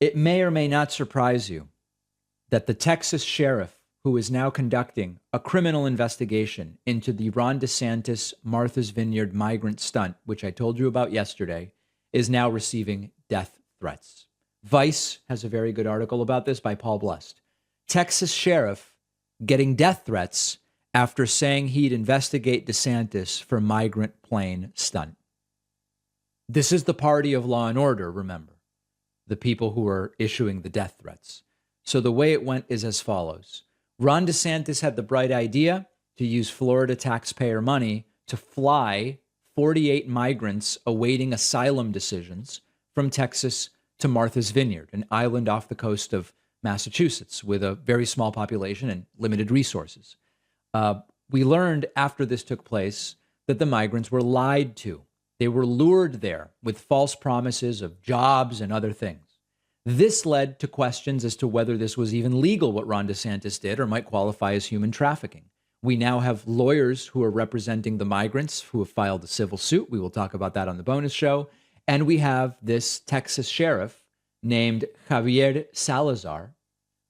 It may or may not surprise you that the Texas sheriff, who is now conducting a criminal investigation into the Ron DeSantis Martha's Vineyard migrant stunt, which I told you about yesterday, is now receiving death threats. Vice has a very good article about this by Paul Blust. Texas sheriff getting death threats after saying he'd investigate DeSantis for migrant plane stunt. This is the party of law and order, remember, the people who are issuing the death threats. So the way it went is as follows. Ron DeSantis had the bright idea to use Florida taxpayer money to fly 48 migrants awaiting asylum decisions from Texas to Martha's Vineyard, an island off the coast of Massachusetts with a very small population and limited resources. We learned after this took place that the migrants were lied to. They were lured there with false promises of jobs and other things. This led to questions as to whether this was even legal, what Ron DeSantis did, or might qualify as human trafficking. We now have lawyers who are representing the migrants who have filed a civil suit. We will talk about that on the bonus show. And we have this Texas sheriff named Javier Salazar,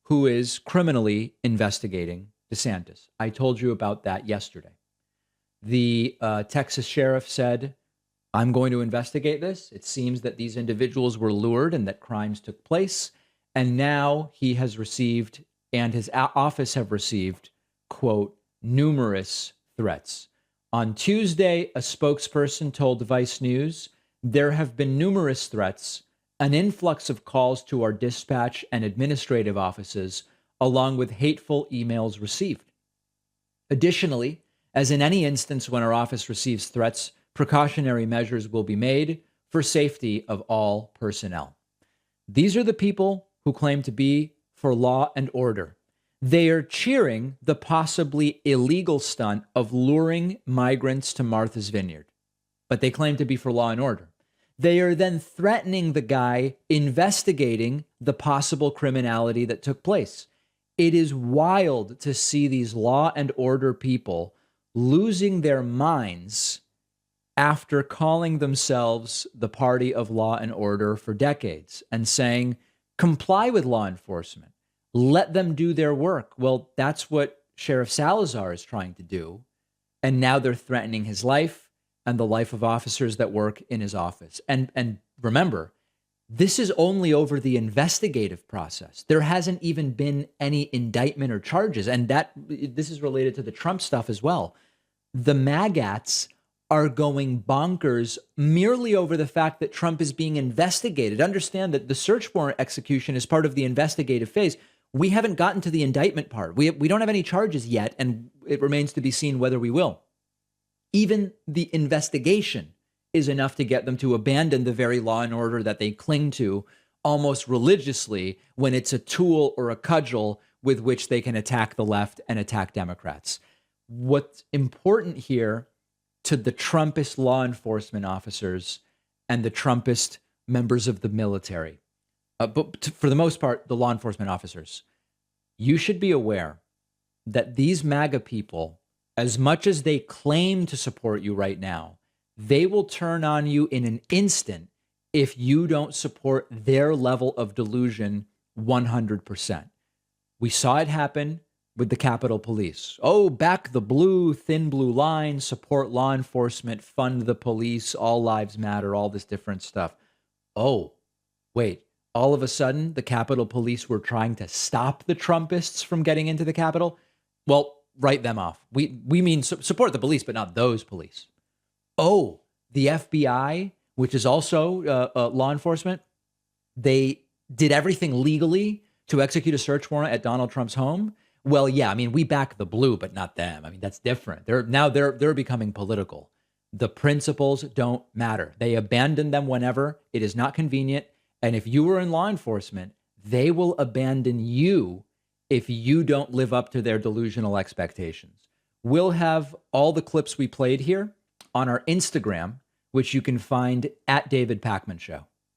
who is criminally investigating DeSantis. I told you about that yesterday. The Texas sheriff said, I'm going to investigate this. It seems that these individuals were lured and that crimes took place. And now he has received, and his office have received, quote, numerous threats. On Tuesday, a spokesperson told Vice News, there have been numerous threats, an influx of calls to our dispatch and administrative offices, along with hateful emails received. Additionally, as in any instance when our office receives threats, precautionary measures will be made for safety of all personnel. These are the people who claim to be for law and order. They are cheering the possibly illegal stunt of luring migrants to Martha's Vineyard, but they claim to be for law and order. They are then threatening the guy investigating the possible criminality that took place. It is wild to see these law and order people losing their minds after calling themselves the party of law and order for decades and saying, comply with law enforcement, let them do their work. Well, that's what Sheriff Salazar is trying to do. And now they're threatening his life and the life of officers that work in his office. And remember, this is only over the investigative process. There hasn't even been any indictment or charges. And this is related to the Trump stuff as well. The MAGATs are going bonkers merely over the fact that Trump is being investigated. Understand that the search warrant execution is part of the investigative phase. We haven't gotten to the indictment part. We don't have any charges yet, and it remains to be seen whether we will. Even the investigation is enough to get them to abandon the very law and order that they cling to almost religiously when it's a tool or a cudgel with which they can attack the left and attack Democrats. What's important here to the Trumpist law enforcement officers and the Trumpist members of the military, but for the most part, the law enforcement officers, you should be aware that these MAGA people, as much as they claim to support you right now, they will turn on you in an instant if you don't support their level of delusion 100%. We saw it happen with the Capitol Police. Oh, back the blue, thin blue line, support law enforcement, fund the police, all lives matter, all this different stuff. Oh, wait, all of a sudden, the Capitol Police were trying to stop the Trumpists from getting into the Capitol? Well, write them off. We mean support the police, but not those police. Oh, the FBI, which is also law enforcement, they did everything legally to execute a search warrant at Donald Trump's home. Well, yeah, I mean, we back the blue, but not them. I mean, that's different. They're becoming political. The principles don't matter. They abandon them whenever it is not convenient. And if you were in law enforcement, they will abandon you if you don't live up to their delusional expectations. We'll have all the clips we played here on our Instagram, which you can find at David Pakman Show.